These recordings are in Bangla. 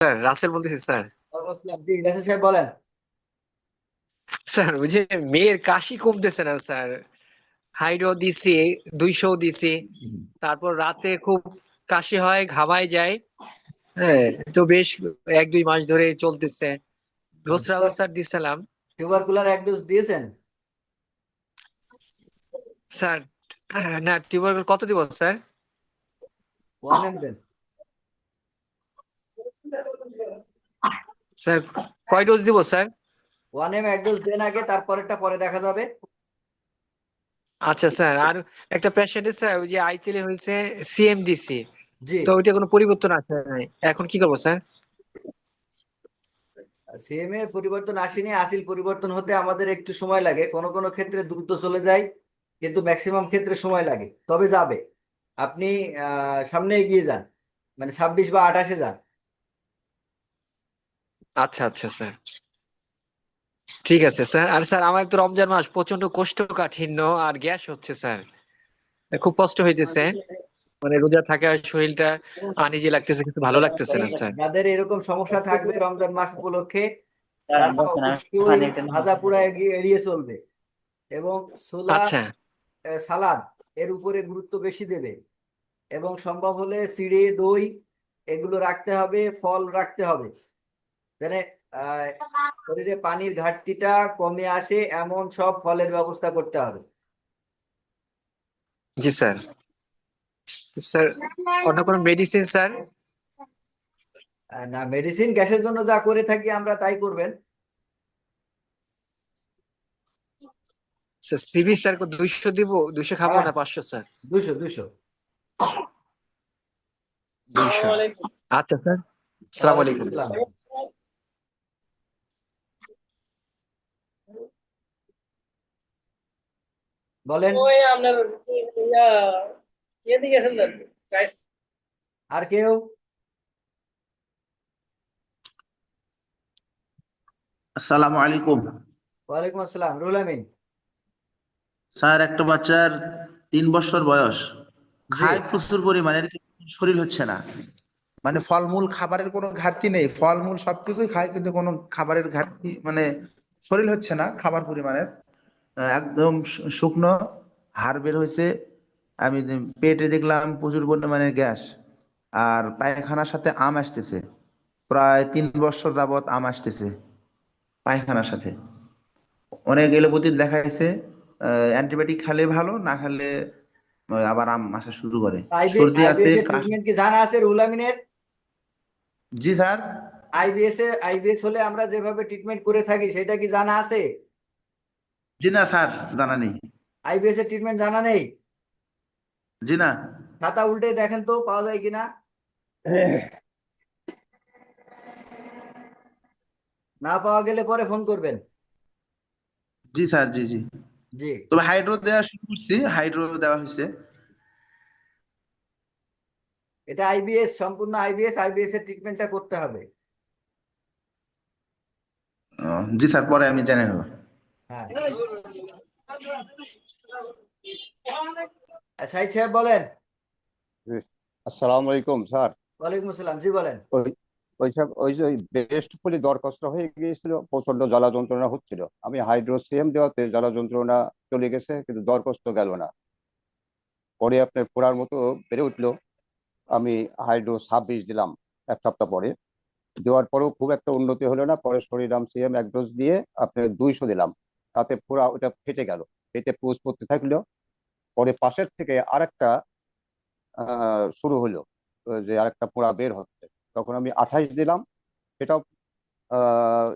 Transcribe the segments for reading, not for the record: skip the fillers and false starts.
স্যার রাসেল বলতেছি স্যার। জি নাসির সাহেব বলেন। স্যার ওই যে মেয়ের কাশি কমতেছে না স্যার। হাইড্রো দিছি, 200 দিছি। তারপর রাতে খুব কাশি হয়, ঘামায় যায়। হ্যাঁ, তো বেশ 1-2 মাস ধরে চলতেছে। রোসরাউল স্যার দিছিলাম। টিউবারকুলার এক ডোজ দিয়েছেন? স্যার না, টিউবারকুল কত দিব স্যার? 1 এম দেন। স্যার কয় ডোজ দিব স্যার? 1 এম এক ডোজ দেন আগে, তারপরেরটা পরে দেখা যাবে। আচ্ছা স্যার, আর একটা পেশেন্টের স্যার ওই যে আইসিএল হয়েছে, সিএম দিছি। জি। তো ওইটা কোনো পরিবর্তন আছে নাই, এখন কি করবো স্যার? সিএম এর পরিবর্তন আসেনি, আসিল পরিবর্তন হতে আমাদের একটু সময় লাগে, কোনো কোনো ক্ষেত্রে দ্রুত চলে যায়, কিন্তু ম্যাক্সিমাম ক্ষেত্রে সময় লাগে, তবে যাবে। আপনি সামনে এগিয়ে যান, মানে 26 বা 28-এ যান। আচ্ছা আচ্ছা স্যার, ঠিক আছে স্যার। আর স্যার আমার তো রমজান মাস প্রচন্ড কোষ্ঠকাঠিন্য আর গ্যাস হচ্ছে স্যার। খুব কষ্ট হইতেছে, মানে রোজা থাকা শরীরটা আনইজি লাগতেছে, কিছু ভালো লাগতেছে না স্যার। যাদের এরকম সমস্যা থাকবে রমজান মাস উপলক্ষে, তারা অবশ্যই ভাজা পোড়া এড়িয়ে চলবে, এবং ছোলা, আচ্ছা। সালাদ এর উপরে গুরুত্ব বেশি দেবে, এবং সম্ভব হলে চিড়ে দই এগুলো রাখতে হবে, ফল রাখতে হবে, যেন আহ শরীরে পানির ঘাটতিটা কমে আসে, এমন সব ফলের ব্যবস্থা করতে হবে। জি স্যার। স্যার অন্য কোনো মেডিসিন স্যার? না, মেডিসিন গ্যাসের জন্য যা করে থাকি আমরা তাই করবেন। স্যার সিবি স্যার 200 দিব, 200 খাবো হ্যাঁ, না 500 স্যার? 200 200। 200। আচ্ছা স্যার, আসসালামু ওয়ালাইকুম আলাইকুম। আসসালাম। বলেন। ওই আপনার ইয়া কে দিয়ে গেছেন না গাইস। আর কেউ? আসসালামু আলাইকুম। ওয়ালাইকুম আসসালাম, রুহুল আমিন। স্যার, একটা বাচ্চার 3 বছর বয়স, জি। খায় প্রচুর পরিমাণে, কিন্তু শরীর হচ্ছে না। মানে ফলমূল খাবারের কোনো ঘাটতি নেই, ফলমূল সবকিছুই খায়, কিন্তু কোনো খাবারের ঘাটতি মানে শরীর হচ্ছে না খাবার পরিমাণের। একদম শুকনো, হাড় বের হয়েছে। আমি পেটে দেখলাম প্রচুর পরিমাণে গ্যাস, আর পায়খানার সাথে আম আসতেছে। প্রায় 3 বছর যাবত আম আসতেছে পায়খানার সাথে। অনেক এলোপ্যাথি দেখাইছে, অ্যান্টিবায়োটিক খেলে ভালো, না খেলে আবার আম আসা শুরু করে। সর্দি আছে, আইবিএস এর কাশ। ট্রিটমেন্ট কি জানা আছে রুহুল আমিনের? জি স্যার। আইবিএস হলে আমরা যেভাবে ট্রিটমেন্ট করে থাকি সেটা কি জানা আছে? জি না স্যার, জানা নেই। আইবিএস এর ট্রিটমেন্ট জানা নেই? জি না। খাতা উল্টে দেখেন তো পাওয়া যায় কিনা। না পাওয়া গেলে পরে ফোন করবেন। জি স্যার, জি জি। জি। তবে হাইড্রো দেওয়া শুরু করছি, হাইড্রো দেওয়া হয়েছে। এটা আইবিএস, সম্পূর্ণ আইবিএস এর ট্রিটমেন্টটা করতে হবে। জি স্যার, পরে আমি জেনে নেব। হ্যাঁ। সাইদ সাহেব বলেন। জি, আসসালামু আলাইকুম স্যার। ওয়ালাইকুম আসসালাম, জি বলেন। ওই ওই যে বেস্ট ফুলি দরখাস্ত হয়ে গিয়েছিল, প্রচন্ড জ্বালা যন্ত্রণা হচ্ছিল। আমি হাইড্রোসিয়াম দেওয়াতে জ্বালা যন্ত্রণা চলে গেছে, কিন্তু দরখাস্ত গেল না। পরে আপনার ফোড়ার মতো বেড়ে উঠলো। আমি হাইড্রো 26 দিলাম 1 সপ্তাহ পরে। দেওয়ার পরেও খুব একটা উন্নতি হলো না। পরে শরীরাম সিএম এক ডোজ দিয়ে আপনার 200 দিলাম। তাতে ফোড়া ওটা ফেটে গেল, ফেটে পুষ পড়তে থাকলো। পরে পাশের থেকে আরেকটা শুরু হলো, যে আরেকটা পোড়া বের হচ্ছে। তখন আমি 28 দিলাম, সেটাও আহ,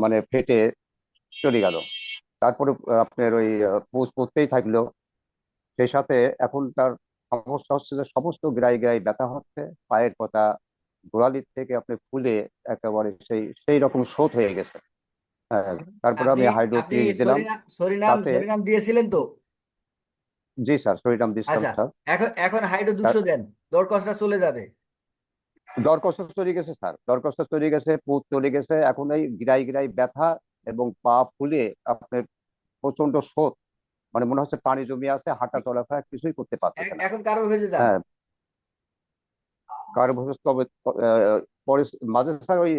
মানে ফেটে চলে গেল। তারপরে আপনার ওই পুষ পড়তেই থাকলো। সেই সাথে এখন তার সমস্যা হচ্ছে যে সমস্ত গ্রাই গ্রাই ব্যথা হচ্ছে, পায়ের পাতা গোড়ালির থেকে আপনি ফুলে একেবারে সেই সেই রকম শোথ হয়ে গেছে। হ্যাঁ। তারপরে আপনি আমি হাইড্রো আপনি 30 দিলাম। সরিনাম সরিনাম তাতে সরিনাম দিয়েছিলেন তো? জি স্যার, শরীরাম দিচ্ছিলাম আচ্ছা, স্যার। এখন এখন হাইড্রো তার 200 দেন, দর কষ্টটা চলে যাবে। দর কষ্ট চলে গেছে স্যার, দর কষ্ট চলে গেছে, পুত চলে গেছে। এখন এই গিরাই গিরাই ব্যথা এবং পা ফুলে আপনার প্রচন্ড শোথ, মানে মনে হচ্ছে পানি জমে আছে, হাঁটা চলাফেরা কিছুই করতে পারতেছে না। এখন কারো ভেজে যান। হ্যাঁ। কার্বোভেজ তবে পরে মাঝে স্যার ওই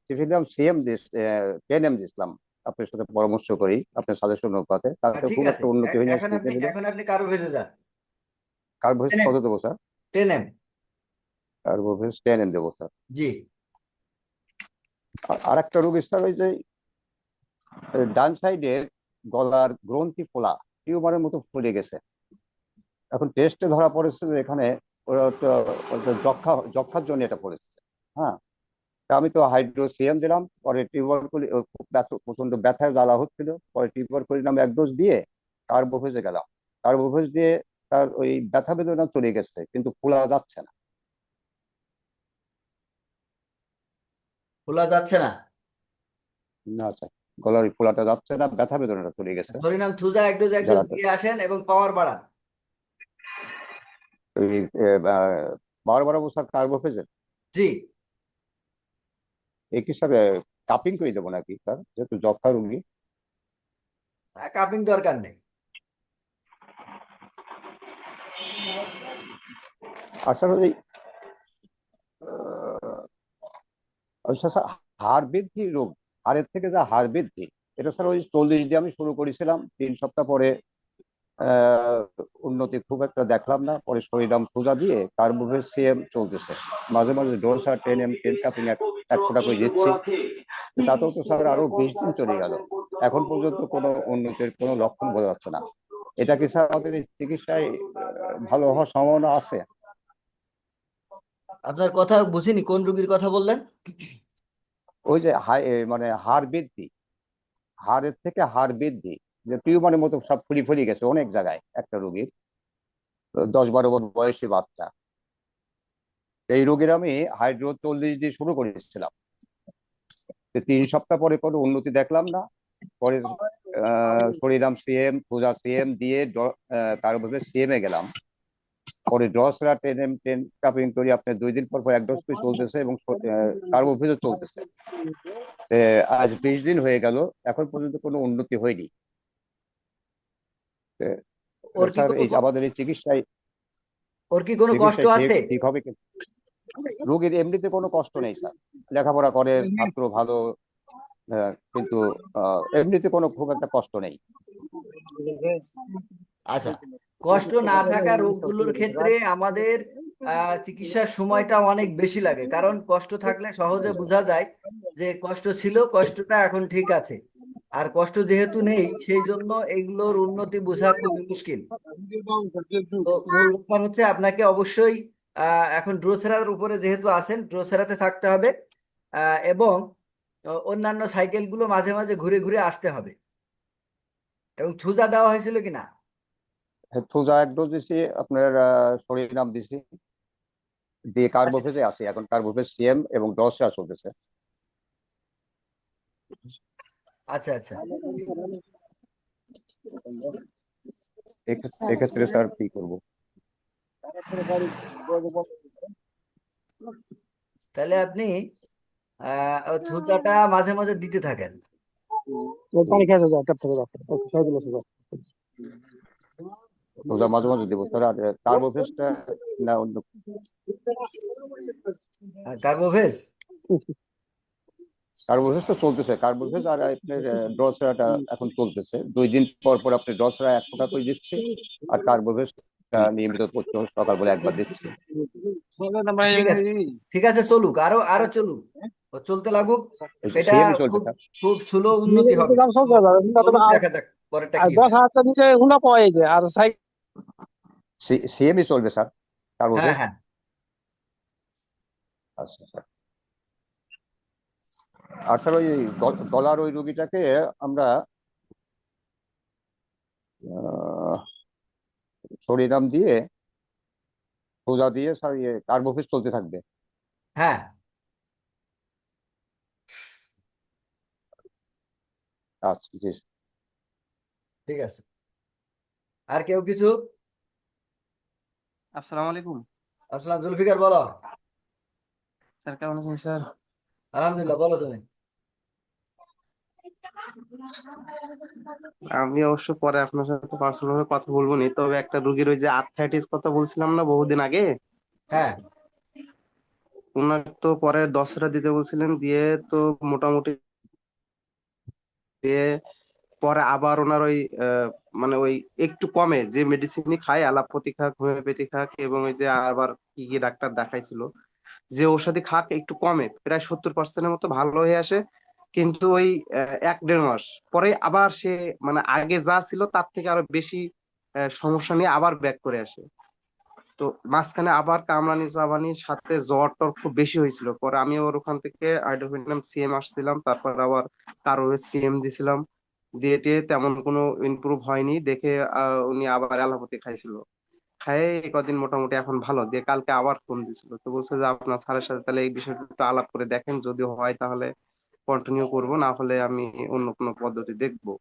সিফিলিয়াম সিএম 10 এম দিয়েছিলাম আপনার সাথে পরামর্শ করি আপনার সাজেশন অনুপাতে, তাতে ঠিক খুব আছে, একটা উন্নতি হয়নি এখন আপনি কার্বোভেজে যান। কার্বোভেজ 10M, কত দেবো স্যার? 10M, কার্বোভেজ 10 এম দেবো স্যার। জি। আর একটা রোগ স্যার ওই যে ডান সাইডের গলার গ্রন্থি ফোলা টিউমারের মতো ফুলে গেছে। এখন টেস্টে ধরা পড়েছে যে এখানে ওরা ওটা যক্ষার জন্য এটা পড়েছে। হ্যাঁ, তা আমি তো হাইড্রোসিয়াম দিলাম, পরে টিউবারকুলি প্রচন্ড ব্যথায় জ্বালা হচ্ছিল, পরে টিউবারকুলি নামে 1 ডোজ দিয়ে কার্বোভেজে গেলাম। কার্বোভেজ দিয়ে তার ওই ব্যথা বেদনা চলে গেছে, কিন্তু ফোলা যাচ্ছে না। খোলা যাচ্ছে না। না স্যার, গলার ওই ফোলাটা যাচ্ছে না, ব্যথা বেদনাটা চলে গেছে। সরিনাম থুজা এক ডোজ জায়গাটা দিয়ে আসেন এবং পাওয়ার বাড়ান। ওই বারবার স্যার কার্বোভেজের জি। এই কি স্যার কাপিং করে দেবো নাকি স্যার, যেহেতু যক্ষা রুগী? কাপিং দরকার নেই। আসলে ওই স্যার হাড় বৃদ্ধি রোগ, হাড়ের থেকে যা হাড় বৃদ্ধি, এটা স্যার ওই 40 দিয়ে আমি শুরু করেছিলাম, 3 সপ্তাহ পরে আহ উন্নতি খুব একটা দেখলাম না, পরে শরীরাম পূজা দিয়ে কার্বোভেজ সিএম চলতেছে, মাঝে মাঝে ডোজ আর 10 এম 10 কাপিং এক ফোঁটা করে দিচ্ছি। তাতেও তো স্যার আরো 20 দিন চলে গেল, এখন পর্যন্ত কোনো উন্নতির কোনো লক্ষণ বোঝা যাচ্ছে না। এটা কি স্যার আমাদের এই চিকিৎসায় ভালো হওয়ার সম্ভাবনা আছে? আপনার কথা বুঝিনি, কোন রোগীর কথা বললেন? ওই যে মানে হাড় বৃদ্ধি, হাড়ের থেকে হাড় বৃদ্ধি, যে টিউমারের মতো সব ফুলি ফুলি গেছে অনেক জায়গায় একটা রোগীর, 10-12 বছর বয়সী বাচ্চা। এই রোগীর আমি হাইড্রো 40 দিয়ে শুরু করেছিলাম, 3 সপ্তাহ পরে কোনো উন্নতি দেখলাম না। পরে শরীরাম সিএম পূজা সিএম দিয়ে কারোভাবে সিএম এ গেলাম, পরে ডসরা 10 এম 10 কাপিং করি আপনার 2 দিন পর পর 1 ডোজ করে চলতেছে, এবং কার্বোভেজও চলতেছে। আজ 20 দিন হয়ে গেল, এখন পর্যন্ত কোনো উন্নতি হয়নি। ওর কি স্যার কোনো এই আমাদের এই চিকিৎসায় ওর কি কোনো কষ্ট চিকিৎসায় আছে? ঠিক হবে কি? রোগীর এমনিতে কোনো কষ্ট নেই স্যার, লেখাপড়া করে, ছাত্র ভালো, কিন্তু এমনিতে কোনো খুব একটা কষ্ট নেই। আচ্ছা, কষ্ট না থাকা রোগগুলোর ক্ষেত্রে আমাদের চিকিৎসার সময়টা অনেক বেশি লাগে, কারণ কষ্ট থাকলে সহজে বোঝা যায় যে কষ্ট ছিল, কষ্টটা এখন ঠিক আছে। আর কষ্ট যেহেতু নেই, সেই জন্য এইগুলোর উন্নতি বোঝা খুবই মুশকিল। তো মূল ব্যাপার হচ্ছে আপনাকে অবশ্যই এখন ড্রোসেরার উপরে যেহেতু আছেন, ড্রোসেরাতে থাকতে হবে, এবং অন্যান্য সাইকেল গুলো মাঝে মাঝে ঘুরে ঘুরে আসতে হবে। এবং থুজা দেওয়া হয়েছিল কিনা? থুজা 1 ডোজ দিছি, আপনার শরীরাম দিছি, দিয়ে আচ্ছা কার্বোভেজে আছি, এখন কার্বোভেজ সিএম এবং ডসরা চলতেছে। আচ্ছা আচ্ছা। এক্ষেত্রে স্যার কি করবো? তাহলে আপনি থুজাটা মাঝে মাঝে দিতে থাকেন। থুজা মাঝে মাঝে দেবো স্যার, আর কার্বোভেজটা না অন্য? কার্বোভেজ। কার্বোভেজ তো চলতেছে, কার্বোভেজ আর আপনার ডসরাটা এখন চলতেছে, 2 দিন পর পর আপনি ডসরা 1 ফোঁটা করে দিচ্ছি, আর কার্বোভেজ নিয়মিত করতে সকালবেলা একবার দিচ্ছি। ঠিক আছে, ঠিক আছে, চলুক, আরো আরো চলুক, ও চলতে লাগুক। এটা সিএমই চলবে খুব স্যার। খুব স্লো উন্নতি হবে। চলুক, দেখা যাক পরেরটা কি হয়। সিএমই চলবে স্যার, হ্যাঁ কার্বোভেজ। হ্যাঁ। আচ্ছা স্যার। আর স্যার ওই গলার ওই রোগীটাকে আমরা শরীরাম দিয়ে পূজা দিয়ে স্যার কার্বোভেজ চলতে থাকবে। হ্যাঁ আচ্ছা জি স্যার। ঠিক আছে। আর কেউ কিছু? আসসালামু আলাইকুম আসসালাম, জুলফিকার বলো। স্যার, কেমন আছেন স্যার? আলহামদুলিল্লাহ, বলো তুমি। আমি অবশ্য পরে আপনার সাথে পার্সোনাল ভাবে কথা বলবো নি, তবে একটা রোগীর ওই যে আর্থ্রাইটিস কথা বলছিলাম না বহুদিন আগে, হ্যাঁ ওনার তো পরে 10টা দিতে বলছিলেন, দিয়ে তো মোটামুটি দিয়ে পরে আবার ওনার ওই মানে ওই একটু কমে যে মেডিসিনই খায়, অ্যালোপ্যাথি খাক, হোমিওপ্যাথি খাক, এবং ওই যে আবার কি কি ডাক্তার দেখাইছিল, যে ঔষধি খাক একটু কমে প্রায় 70%-এর মতো ভালো হয়ে আসে। কিন্তু ওই 1-1.5 মাস পরে আবার সে মানে আগে যা ছিল তার থেকে আরো বেশি সমস্যা নিয়ে আবার ব্যাক করে আসে। তো মাঝখানে আবার কামরানি চাবানির সাথে জ্বর টর খুব বেশি হয়েছিল, পরে আমি আবার ওখান থেকে আইডোফেন্টাম সিএম আসছিলাম, তারপর আবার কারো সিএম দিছিলাম, দিয়ে টিয়ে তেমন কোনো ইমপ্রুভ হয়নি দেখে উনি আবার অ্যালোপ্যাথি খাইছিল। খায়ে এই কদিন মোটামুটি এখন ভালো, দিয়ে কালকে আবার ফোন দিছিল, তো বলছে যে আপনার স্যারের সাথে তাহলে এই বিষয়টা একটু আলাপ করে দেখেন, যদি হয় তাহলে কন্টিনিউ করব, না হলে আমি অন্য কোনো পদ্ধতি দেখবো।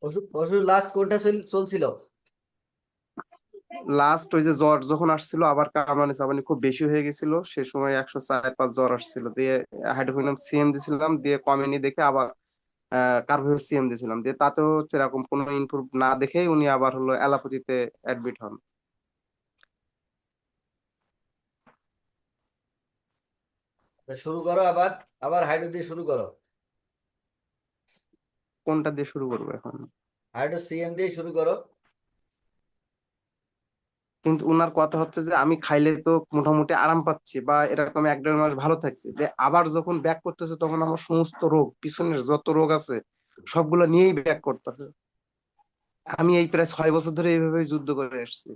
ওষুধ ওষুধ লাস্ট কোনটা চলছিল? লাস্ট ওই যে জ্বর যখন আসছিল আবার কামানি চাবানি খুব বেশি হয়ে গেছিল, সে সময় 104-105 জ্বর আসছিল, দিয়ে হাইড্রোকুইনম সিএম দিছিলাম, দিয়ে কমেনি দেখে আবার কার্ভো সিএম দিছিলাম, দিয়ে তাতেও সেরকম কোনো ইমপ্রুভ না দেখেই উনি আবার হলো অ্যালোপ্যাথিতে অ্যাডমিট হন। তা শুরু করো আবার, আবার হাইড্রো দিয়ে শুরু করো। কোনটা দিয়ে শুরু করবো এখন? হাইড্রো সিএম দিয়ে শুরু করো। কিন্তু উনার কথা হচ্ছে যে আমি খাইলে তো মোটামুটি আরাম পাচ্ছি বা এরকম 1-1.5 মাস ভালো থাকছে, যে আবার যখন ব্যাক করতেছে তখন আমার সমস্ত রোগ, পিছনের যত রোগ আছে সবগুলো নিয়েই ব্যাক করতেছে। আমি এই প্রায় 6 বছর ধরে এইভাবে যুদ্ধ করে এসেছি।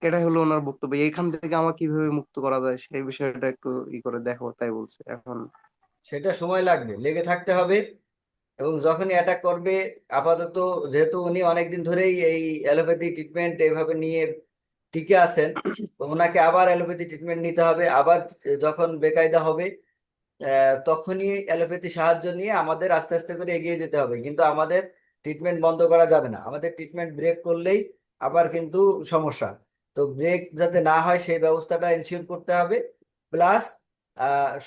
এটাই হলো ওনার বক্তব্য, এইখান থেকে আমার কিভাবে মুক্ত করা যায় সেই বিষয়টা একটু করে দেখো, তাই বলছে এখন। সেটা সময় লাগবে, লেগে থাকতে হবে। এবং যখনই অ্যাটাক করবে, আপাতত যেহেতু উনি অনেকদিন ধরেই এই অ্যালোপ্যাথি ট্রিটমেন্ট এইভাবে নিয়ে টিকে আছেন, তো ওনাকে আবার অ্যালোপ্যাথি ট্রিটমেন্ট নিতে হবে। আবার যখন বেকায়দা হবে, তখনই অ্যালোপ্যাথি সাহায্য নিয়ে আমাদের আস্তে আস্তে করে এগিয়ে যেতে হবে। কিন্তু আমাদের ট্রিটমেন্ট বন্ধ করা যাবে না, আমাদের ট্রিটমেন্ট ব্রেক করলেই আবার কিন্তু সমস্যা। তো ব্রেক যাতে না হয় সেই ব্যবস্থাটা এনশিওর করতে হবে। প্লাস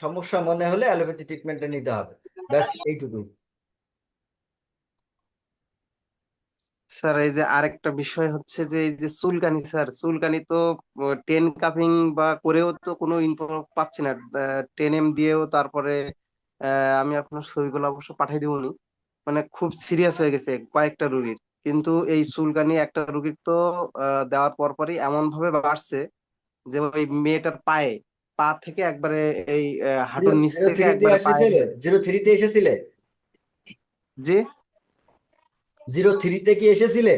সমস্যা মনে হলে অ্যালোপ্যাথি ট্রিটমেন্টটা নিতে হবে। ব্যাস এইটুকুই। স্যার এই যে আরেকটা বিষয় হচ্ছে যে এই যে চুলকানি, স্যার চুলকানি তো 10 কাপিং বা করেও তো কোনো ইমপ্রুভ পাচ্ছি না, 10 এম দিয়েও। তারপরে আমি আপনার ছবিগুলো অবশ্য পাঠিয়ে দিবনি, মানে খুব সিরিয়াস হয়ে গেছে কয়েকটা রুগীর। কিন্তু এই চুলকানি একটা রুগীর তো দেওয়ার পর পরই এমন ভাবে বাড়ছে যে ওই মেয়েটার পায়ে, পা থেকে একবারে এই জিরো হাঁটুর নিচ জিরো থেকে থ্রিতে একবারে পায়ের। এসেছিলে? 03-তে এসেছিলে? যে 03-তে কি এসেছিলে?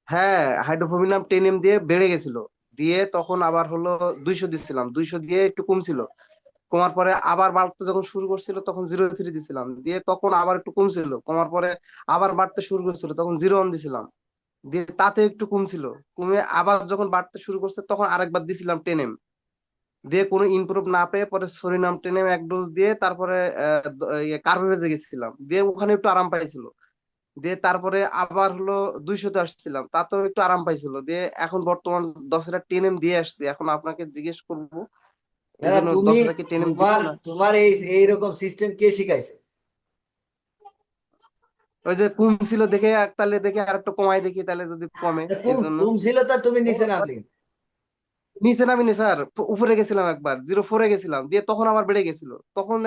হ্যাঁ, হাইড্রোফোবিনাম 10 এম দিয়ে বেড়ে গেছিল, দিয়ে তখন আবার হলো 200 দিছিলাম, 200 দিয়ে একটু কমছিল, কমার পরে আবার বাড়তে যখন শুরু করছিল তখন 0.3 দিছিলাম, দিয়ে তখন আবার একটু কমছিল, কমার পরে আবার বাড়তে শুরু করছিল তখন 0.1 দিছিলাম, দিয়ে তাতে একটু কমছিল, কমে আবার যখন বাড়তে শুরু করছে তখন আরেকবার দিছিলাম 10 এম, দিয়ে কোনো ইমপ্রুভ না পেয়ে পরে সরিনাম 10 এম 1 ডোজ দিয়ে তারপরে কার্বোভেজে গেছিলাম, দিয়ে ওখানে একটু আরাম পাইছিল, দিয়ে তারপরে আবার হলো 200-তে আসছিলাম, তাতেও একটু আরাম পাইছিল, দিয়ে এখন বর্তমান 10টা 10 এম দিয়ে আসছি। এখন আপনাকে জিজ্ঞেস করবো না এই না, জন্য তুমি 10টা কি 10 এম দিব তোমার না? তোমার এইরকম সিস্টেম কে শিখাইছে? ওই যে কমছিল দেখে তাহলে দেখে আর একটু কমাই দেখি তাহলে যদি কমে, এই জন্য। কম ছিল তা তুমি নিচে নামলে? নিচে নামিনি স্যার, উপরে গেছিলাম একবার, 0.4-এ গেছিলাম, দিয়ে তখন আবার বেড়ে গেছিল, তখন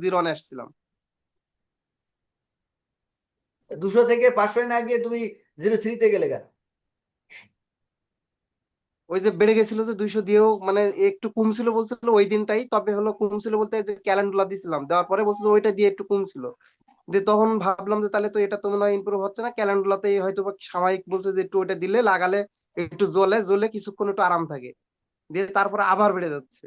0.1-এ আসছিলাম। 200 থেকে 500 না গিয়ে তুমি 03-তে গেলে কেন? ওই যে বেড়ে গেছিল যে 200 দিয়েও মানে একটু কমছিল বলছিল ওই দিনটাই, তবে হলো কমছিল বলতে যে ক্যালেন্ডুলা দিছিলাম, দেওয়ার পরে বলছে যে ওইটা দিয়ে একটু কমছিল, দিয়ে তখন ভাবলাম যে তাহলে তো এটা তো মনে হয় ইমপ্রুভ হচ্ছে না, ক্যালেন্ডুলাতে হয়তো বা সাময়িক বলছে যে একটু ওইটা দিলে লাগালে একটু জ্বলে জ্বলে কিছুক্ষণ একটু আরাম থাকে, দিয়ে তারপরে আবার বেড়ে যাচ্ছে।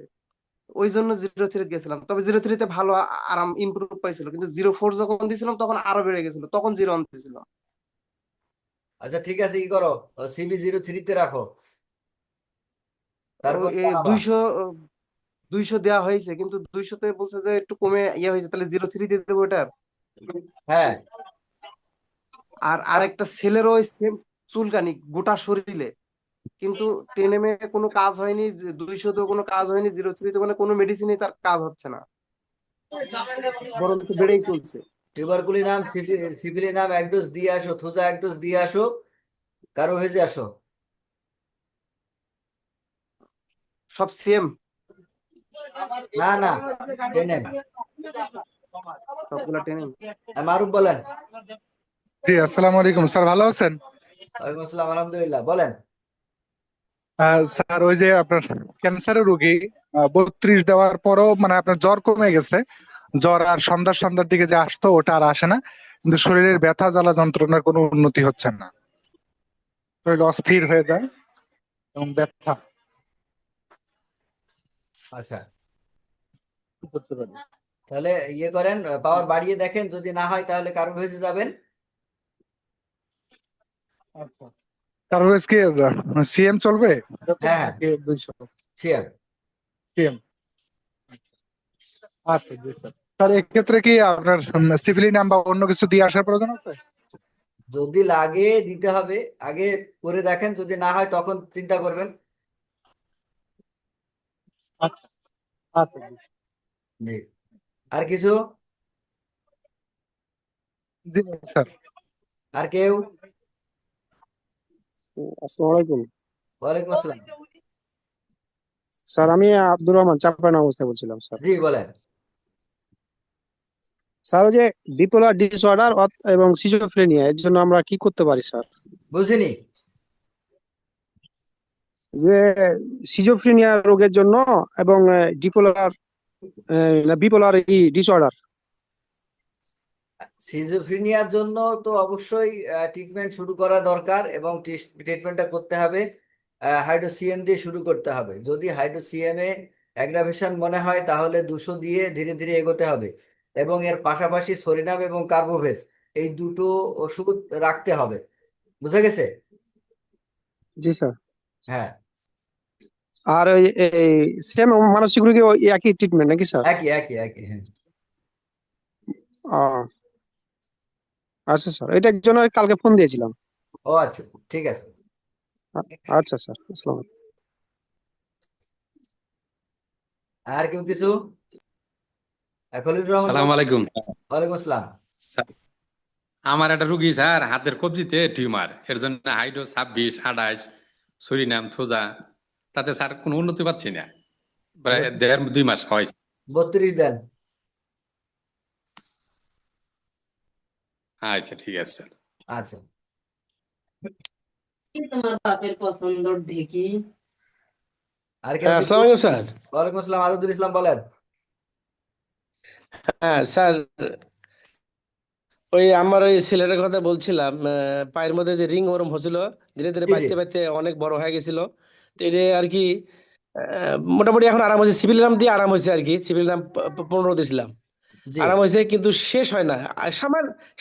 ওই জন্য 03 গেছিলাম, তবে 03-তে ভালো আরাম ইমপ্রুভ পাইছিল, কিন্তু 0.4 যখন দিছিলাম তখন আরো বেড়ে গেছিল, তখন 0.1 দিছিলাম। আচ্ছা ঠিক আছে, কি করো, সিবি 03-তে রাখো, ও তারপর এই জানাবা। 200 দেওয়া হয়েছে, কিন্তু 200-তে বলছে যে একটু কমে হয়েছে, তাহলে 0.3 দিয়ে দেবো ওটার। হ্যাঁ। আর আরেকটা ছেলেরও ওই সেম চুলকানি গোটা শরীরে, কিন্তু 10 এম কোনো কাজ হয়নি, 200-তেও কোনো কাজ হয়নি, 0.3-তে মানে কোনো মেডিসিনই তার কাজ হচ্ছে না, বরঞ্চ বেড়েই চলছে। টিউবারকুলিনাম সিভিলিনাম 1 ডোজ দিয়ে আসো, থুজা 1 ডোজ দিয়ে আসো, কারো ভেজে আসো। সব সেম? না না, টেনেন। সবগুলা 10 মারুফ বলেন। জি আসসালামু আলাইকুম স্যার, ভালো আছেন? ওয়ালাইকুম আসসালাম, আলহামদুলিল্লাহ, বলেন। স্যার ওই যে আপনার ক্যান্সারের রোগী 32 দেওয়ার পরও মানে আপনার জ্বর কমে গেছে, জ্বর আর সন্ধ্যার সন্ধ্যার দিকে যে আসতো ওটা আর আসে না, কিন্তু শরীরের ব্যথা জ্বালা যন্ত্রণার কোনো উন্নতি হচ্ছে না, শরীর অস্থির হয়ে যায় এবং ব্যথা। আচ্ছা, কি করতে পারি? তাহলে ইয়ে করেন, পাওয়ার বাড়িয়ে দেখেন, যদি না হয় তাহলে কার্বোভেজে যাবেন। আচ্ছা, কার্বোহাইড্রেট কি সিএম চলবে এরকম হ্যাঁ হ্যাঁ, নাকি 200 শিওর। সিএম? আচ্ছা জি স্যার। স্যার এক্ষেত্রে কি আপনার সিভিলিনাম বা অন্য কিছু দিয়ে আসার প্রয়োজন আছে? যদি লাগে দিতে হবে, আগে করে দেখেন, যদি না হয় তখন চিন্তা করবেন। আচ্ছা আচ্ছা জি জি। আর কিছু? জি স্যার। আর কেউ? আসসালামু আলাইকুম ওয়ালাইকুম আসসালাম। স্যার, আমি আব্দুর রহমান চাঁপাইনবাবগঞ্জ অবস্থায় বলছিলাম স্যার। জি বলেন। স্যার, ওই যে বিপোলার ডিসঅর্ডার এবং সিজোফ্রেনিয়া এর জন্য আমরা কি করতে পারি স্যার? বুঝিনি। যে সিজোফ্রেনিয়া রোগের জন্য এবং ডিপোলার বিপোলার ডিসঅর্ডার। সিজোফ্রেনিয়ার জন্য তো অবশ্যই ট্রিটমেন্ট শুরু করা দরকার, এবং ট্রিটমেন্টটা করতে হবে হাইড্রোসিএম দিয়ে শুরু করতে হবে। যদি হাইড্রোসিএম এ অ্যাগ্রাভেশন মনে হয় তাহলে 200 দিয়ে ধীরে ধীরে এগোতে হবে, এবং এর পাশাপাশি সরিনাম এবং কার্বোভেজ এই দুটো ওষুধ রাখতে হবে। বুঝা গেছে? জি স্যার। হ্যাঁ, আর ওই এই সেম মানসিক রোগী ওই একই ট্রিটমেন্ট নাকি স্যার? একই একই একই, হ্যাঁ। ও আচ্ছা স্যার, এটার জন্য কালকে ফোন দিয়েছিলাম। ও আচ্ছা, ঠিক আছে। আচ্ছা স্যার, আসসালামু আলাইকুম। আর কেউ কিছু? খলিলুর রহমান সালাম বলেন। আলাইকুম ওয়ালাইকুম আসসালাম। স্যার, আমার একটা রুগী স্যার হাতের কবজিতে টিউমার, এর জন্য হাইড্রো 26 28 সুরিনাম থোজা, তাতে স্যার কোনো উন্নতি পাচ্ছি না, প্রায় 1.5 2 মাস হয়। 32 দেন। আচ্ছা ঠিক আছে স্যার। আচ্ছা। তোমার বাপের পছন্দর দেখি। আর কেউ কিছু? আসসালামু আলাইকুম স্যার। ওয়ালাইকুম আসসালাম, আজাদুল ইসলাম বলেন। হ্যাঁ স্যার, ওই আমার ওই ছেলেটার কথা বলছিলাম, পায়ের মধ্যে যে রিং ওরম হয়েছিল, ধীরে ধীরে জি জি বাড়তে বাড়তে অনেক বড় হয়ে গেছিল। তো এটা আর কি মোটামুটি এখন আরাম হয়েছে, সিভিল নাম দিয়ে আরাম হয়েছে আর কি, সিভিল নাম 15 দিয়েছিলাম, জি। আরাম হয়েছে, কিন্তু শেষ হয় না, আর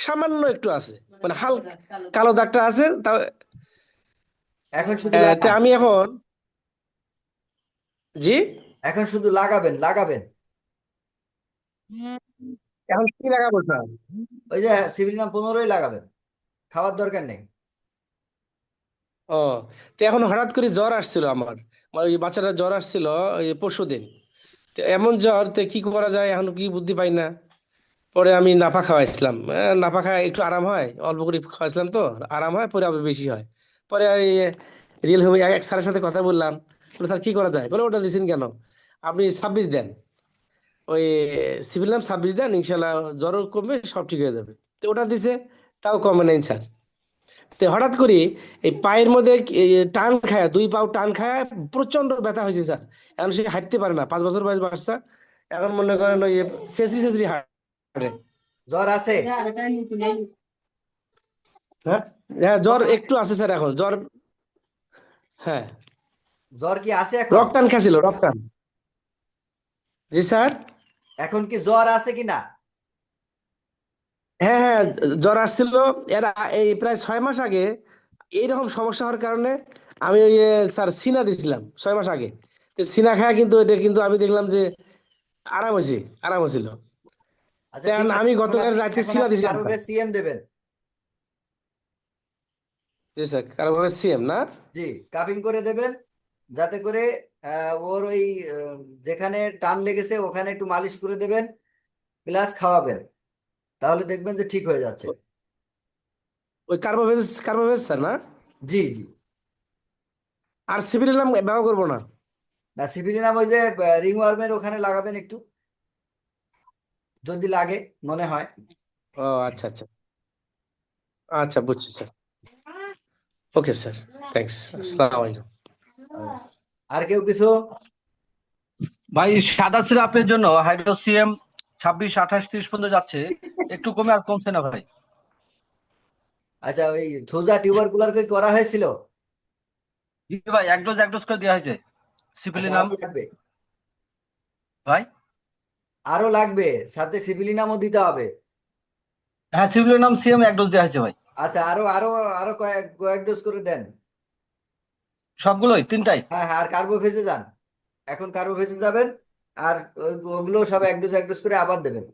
সামান্য একটু আছে, মানে হালকা কালো দাগটা আছে তাও। এখন শুধু তে লাগান। আমি এখন, জি, এখন শুধু লাগাবেন লাগাবেন। এখন কি লাগাবো স্যার? ওই যে সিভিল নাম 15ই লাগাবেন, খাওয়ার দরকার নেই। ও, তো এখন হঠাৎ করে জ্বর আসছিল আমার, আমার ওই বাচ্চাটা জ্বর আসছিল ওই পরশুদিন। তো এমন জ্বর, তো কি করা যায় এখন কি বুদ্ধি পাই না। পরে আমি নাফা খাওয়াইছিলাম, নাফা খাওয়া একটু আরাম হয়, অল্প করে খাওয়াইছিলাম তো আরাম হয়, পরে আবার বেশি হয়। পরে আর রিয়েল হোমিও এক স্যারের সাথে কথা বললাম, বলে স্যার কি করা যায়, বলে ওটা দিয়েছেন কেন, আপনি 26 দেন, ওই সিভিল নাম 26 দেন, ইনশাল্লাহ জ্বরও কমবে, সব ঠিক হয়ে যাবে। তো ওটা দিছে, তাও কমে নাই স্যার। তো হঠাৎ করে এই পায়ের মধ্যে টান খায়, 2 পাও টান খায়, প্রচন্ড ব্যথা হয়েছে স্যার। এখন সে হাঁটতে পারে না, 5 বছর বয়স বাচ্চা, এখন মনে করেন ওই শেষরি শেষরি হাঁটে। জ্বর আছে? হ্যাঁ, হ্যাঁ জ্বর জ্বর আছে? একটু আছে স্যার, এখন জ্বর, হ্যাঁ। জ্বর কি আছে এখন? রক টান খাইছিল, রক টান। জি স্যার। এখন কি জ্বর আছে কি না? হ্যাঁ হ্যাঁ, জ্বর আসছিল, এই প্রায় 6 মাস আগে এইরকম সমস্যা হওয়ার কারণে আমি ওই স্যার সিনা দিছিলাম 6 মাস আগে। তো সিনা খায়, কিন্তু এটা কিন্তু আমি দেখলাম যে আরাম হয়েছে, আরাম হয়েছিল। আচ্ছা, তেন ঠিক আছে। আমি এখন গতকাল আপনি রাতে এখন সিনা আপনি দিছিলাম স্যার। কার্বোভেজ সিএম দেবেন। জি স্যার, কারো সিএম না। জি, কাপিং করে দেবেন, যাতে করে ওর ওই আহ, যেখানে টান লেগেছে ওখানে একটু মালিশ করে দেবেন, প্লাস খাওয়াবেন, তাহলে দেখবেন যে ঠিক হয়ে যাচ্ছে। ওই কার্বোভেজ, কার্বোভেজ স্যার না? জি জি। আর সিভিল নাম ব্যবহার করবো না? না, সিপিলিনাম ওই যে রিংওয়ার্মের ওখানে লাগাবেন একটু, যদি লাগে মনে হয়। ও আচ্ছা আচ্ছা আচ্ছা, বুঝছি স্যার। ওকে স্যার, থ্যাঙ্কস, আসসালামু আলাইকুম। আর কেউ কিছু? ভাই সাদা সিরাপের জন্য হাইড্রোসিএম 26, 28, 30 পর্যন্ত যাচ্ছে, একটু কমে আর কমছে না ভাই। আচ্ছা, ওই থোজা টিউবারকুলারকে করা হয়েছিল? জি ভাই, এক ডোজ করে দেওয়া হয়েছে আচ্ছা, সিপিলিনাম। আরো লাগবে? ভাই আরো লাগবে, সাথে সিপিলিনামও দিতে হবে। হ্যাঁ, সিপিলিনাম সিএম 1 ডোজ দেওয়া হয়েছে ভাই। আচ্ছা, আরো আরো আরো কয়েক কয়েক ডোজ করে দেন। সবগুলোই 3টাই? হ্যাঁ হ্যাঁ, আর কার্বোভেজে যান, এখন কার্বোভেজে যাবেন। আর ওগুলো সব এক ডোজ করে আবার দেবেন।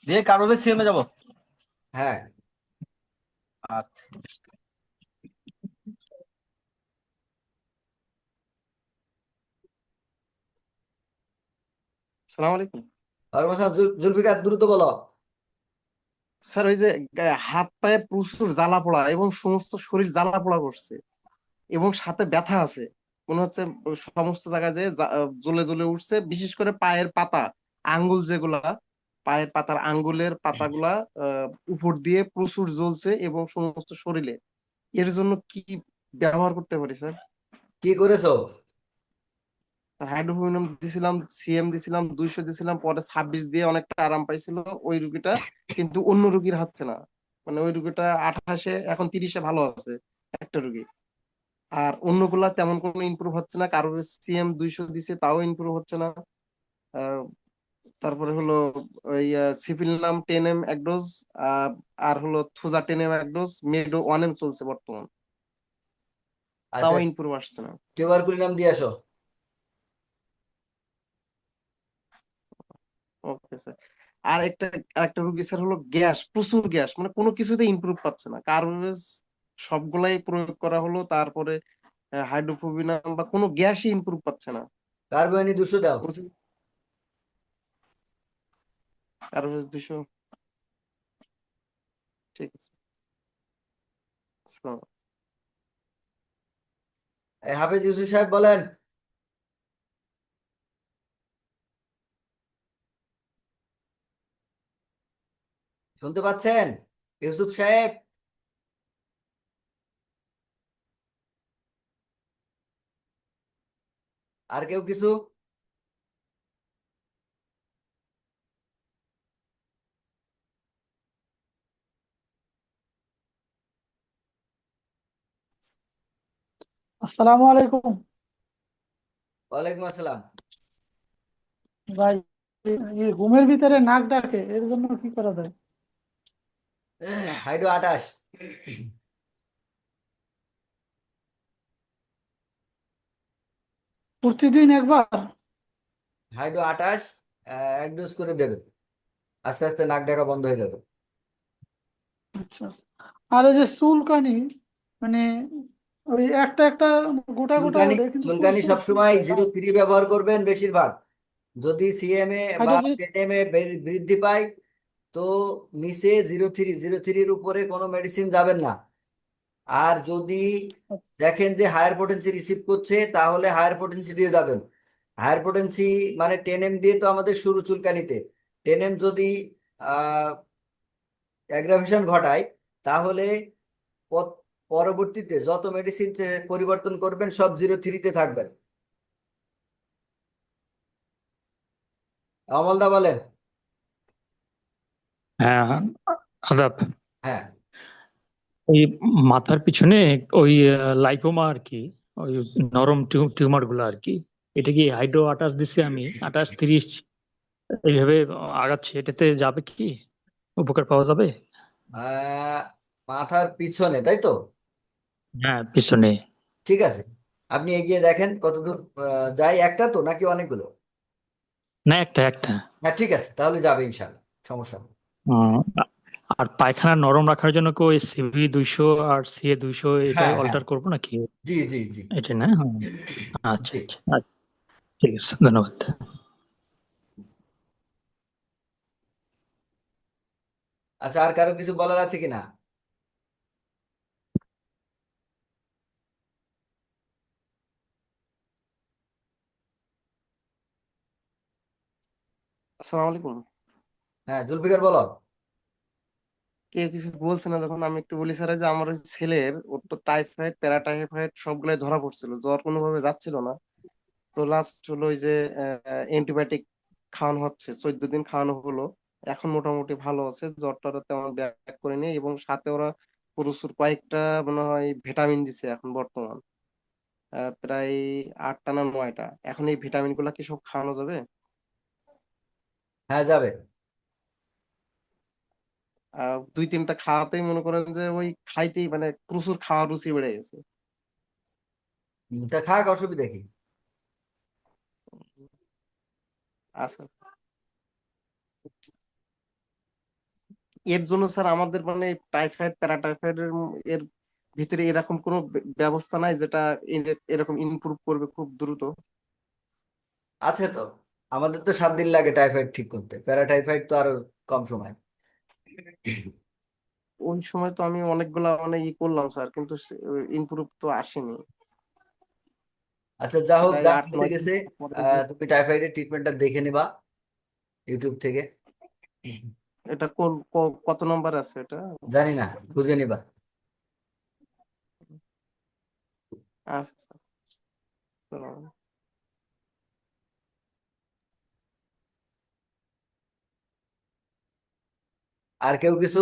দিয়ে কার্বোভেজ সিএম এ যাবো? হ্যাঁ। আচ্ছা। আসসালামু আলাইকুম ওয়ালাইকুম আসসালাম। জুলফিকার, দ্রুত বলো। স্যার। ওই যে হাত পায়ে প্রচুর জ্বালা পোড়া এবং সমস্ত শরীর জ্বালা পোড়া করছে এবং সাথে ব্যথা আছে, মনে হচ্ছে সমস্ত জায়গায় যে জ্বলে জ্বলে উঠছে, বিশেষ করে পায়ের পাতা, আঙ্গুল যেগুলা, পায়ের পাতার আঙ্গুলের পাতাগুলা উপর দিয়ে প্রচুর জ্বলছে এবং সমস্ত শরীরে। এর জন্য কি ব্যবহার করতে পারি স্যার? কি করেছো? হাইড্রোফোনিয়াম দিছিলাম, সিএম দিছিলাম, 200 দিছিলাম, পরে 26 দিয়ে অনেকটা আরাম পাইছিল ওই রুগীটা, কিন্তু অন্য রুগীর হচ্ছে না। মানে ওই রুগীটা 28-এ, এখন 30-এ ভালো আছে একটা রুগী, আর অন্যগুলা তেমন কোনো ইমপ্রুভ হচ্ছে না। কারোর সিএম 200 দিছে, তাও ইমপ্রুভ হচ্ছে না। আহ, তারপরে হলো ওই সিপিলিনাম 10 এম 1 ডোজ, আর হলো থোজা 10 এম 1 ডোজ, মেডো 1 এম চলছে বর্তমান, তাও আচ্ছা, ইমপ্রুভ আসছে না। টিউবারকুলিনাম দিয়ে আসো। Okay sir. আর আরেকটা রুগী স্যার হলো গ্যাস, প্রচুর গ্যাস, মানে কোনো কিছুতে ইমপ্রুভ পাচ্ছে না। কার্বোভেজ সবগুলাই প্রয়োগ করা হলো, তারপরে হাইড্রোফোবিনাম বা কোনো গ্যাসই ইমপ্রুভ পাচ্ছে না। কার্বোহাইনি 200 দাও। কার্বোভেজ 200, ঠিক আছে। আসসালামু হাফেজ ইউসুফ সাহেব বলেন। শুনতে পাচ্ছেন ইউসুফ সাহেব? আর কেউ কিছু? আসসালামু আলাইকুম ওয়ালাইকুম আসসালাম। ভাই। এই ঘুমের ভিতরে নাক ডাকে, এর জন্য কি করা যায়? হাইড্রো 28। প্রতিদিন একবার? হাইড্রো 28 এক ডোজ করে দেবেন, আস্তে আস্তে নাক ডাকা বন্ধ হয়ে যাবে। আচ্ছা। আর এই যে চুলকানি, মানে ওই একটা একটা গোটা গোটা চুলকানি, ওঠে কিন্তু চুলকানি সবসময় ফুল 03 ব্যবহার করবেন বেশিরভাগ। যদি সিএমএ বা হাইড্রোজেন। টেনএমএ বৃদ্ধি পায়, তো নিচে 03 উপরে কোনো মেডিসিন যাবেন না। আর যদি দেখেন যে হায়ার পোটেন্সি রিসিভ করছে, তাহলে হায়ার পোটেন্সি দিয়ে যাবেন। হায়ার পোটেন্সি মানে 10 এম দিয়ে তো আমাদের শুরু চুলকানিতে। 10 এম যদি অ্যাগ্রাভেশন ঘটায়, তাহলে পরবর্তীতে যত মেডিসিন পরিবর্তন করবেন সব 03-তে থাকবেন। অমলদা বলেন। হ্যাঁ, আদাব। হ্যাঁ, ওই মাথার পিছনে ওই লাইপোমা আর কি, ওই নরম টিউমার গুলো আর কি, এটা কি হাইড্রো 28 দিছে আমি, 28-30 এইভাবে আগাচ্ছে, এটাতে যাবে কি, উপকার পাওয়া যাবে? আহ, মাথার পিছনে, তাই তো? হ্যাঁ, পিছনে। ঠিক আছে, আপনি এগিয়ে দেখেন কতদূর যায়। একটা তো নাকি অনেকগুলো? না, একটা একটা। হ্যাঁ, ঠিক আছে, তাহলে যাবে ইনশাল্লাহ, সমস্যা নেই। উম, আর পায়খানা নরম রাখার জন্য কি ওই সিভি 200 আর সিএ 200 এটা হ্যাঁ হ্যাঁ, অল্টার করবো নাকি? জি জি জি। এটা না, আচ্ছা জি। আচ্ছা আচ্ছা, ঠিক আছে, ধন্যবাদ। আচ্ছা, আর কারো কিছু বলার আছে কিনা? আসসালামু আলাইকুম। হ্যাঁ, জুলফিকার বলো। কেউ কিছু বলছে না, যখন আমি একটু বলি স্যার, যে আমার ওই ছেলের, ওর তো টাইফয়েড প্যারাটাইফয়েড সবগুলাই ধরা পড়ছিল, জ্বর কোনোভাবে যাচ্ছিল না। তো লাস্ট হলো ওই যে অ্যান্টিবায়োটিক খাওয়ানো হচ্ছে, 14 দিন খাওয়ানো হলো। এখন মোটামুটি ভালো আছে, জ্বরটা তেমন ব্যাক করেনি, এবং সাথে ওরা প্রচুর কয়েকটা মনে হয় ভিটামিন দিছে এখন বর্তমান, প্রায় 8টা না 9টা। এখন এই ভিটামিন গুলা কি সব খাওয়ানো যাবে? হ্যাঁ, যাবে। 2-3টা খাওয়াতেই মনে করেন যে ওই খাইতেই মানে প্রচুর খাওয়ার রুচি বেড়ে গেছে। তা খাক, অসুবিধা কি? আচ্ছা, এর জন্য স্যার আমাদের মানে টাইফয়েড প্যারাটাইফয়েড এর ভিতরে এরকম কোনো ব্যবস্থা নাই যেটা এরকম ইমপ্রুভ করবে খুব দ্রুত? আছে তো, আমাদের তো 7 দিন লাগে টাইফয়েড ঠিক করতে, প্যারাটাইফয়েড তো আরো কম সময়। ওই সময় তো আমি অনেকগুলা মানে করলাম স্যার, কিন্তু ইমপ্রুভ তো আসেনি। আচ্ছা, যা হোক, প্রায় যা আট গেছে নয় দিন গেছে। পরে দেখি। তুমি টাইফয়েডের ট্রিটমেন্টটা দেখে নিবা ইউটিউব থেকে। এটা কোন কত নম্বর আছে এটা? জানি না, খুঁজে নিবা। আচ্ছা স্যার। আর কেউ কিছু?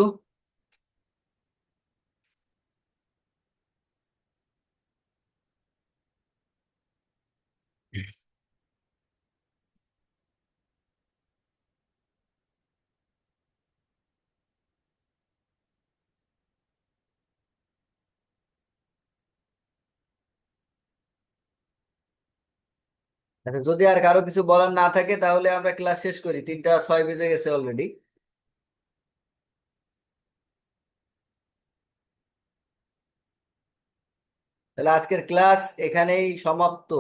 আচ্ছা, যদি আর কারো কিছু বলার না থাকে তাহলে আমরা ক্লাস শেষ করি, 3টা 6 বেজে গেছে অলরেডি। তাহলে আজকের ক্লাস এখানেই সমাপ্ত।